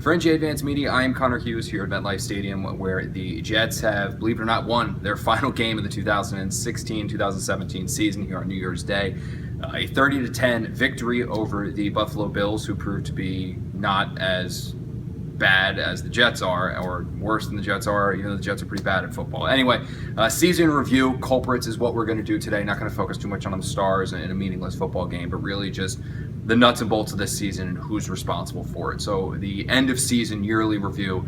For NJ Advanced Media, I am Connor Hughes here at MetLife Stadium, where the Jets have, believe it or not, won their final game of the 2016-2017 season here on New Year's Day. A 30-10 victory over the Buffalo Bills, who proved to be not as bad as the Jets are, or worse than the Jets are, even though the Jets are pretty bad at football. Anyway, season review, culprits is what we're going to do today. Not going to focus too much on the stars in a meaningless football game, but really just the nuts and bolts of this season and who's responsible for it. So the end of season yearly review,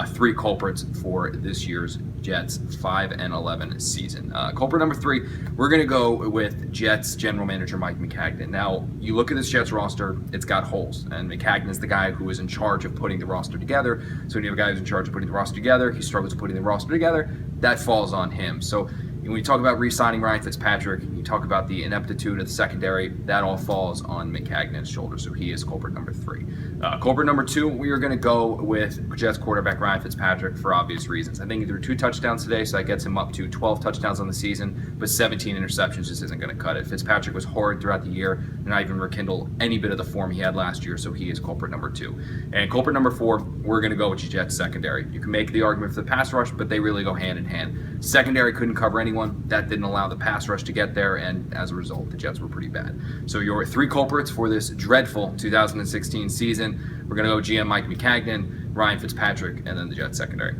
3 culprits for this year's Jets 5-11 season. Culprit number 3, we're going to go with Jets general manager Mike Maccagnan. Now, you look at this Jets roster, it's got holes, and Maccagnan is the guy who is in charge of putting the roster together. So when you have a guy who's in charge of putting the roster together, he struggles putting the roster together, that falls on him. So when you talk about re-signing Ryan Fitzpatrick, you talk about the ineptitude of the secondary, that all falls on Maccagnan's shoulders, so he is culprit number 3. Culprit number 2, we are going to go with Jets quarterback Ryan Fitzpatrick for obvious reasons. I think he threw 2 touchdowns today, so that gets him up to 12 touchdowns on the season, but 17 interceptions just isn't going to cut it. Fitzpatrick was horrid throughout the year, and not even rekindle any bit of the form he had last year, so he is culprit number 2. And culprit number 4, we're going to go with the Jets secondary. You can make the argument for the pass rush, but they really go hand in hand. Secondary couldn't cover anyone. That didn't allow the pass rush to get there, and as a result, the Jets were pretty bad. So your 3 culprits for this dreadful 2016 season, we're going to go GM Mike Maccagnan, Ryan Fitzpatrick, and then the Jets secondary.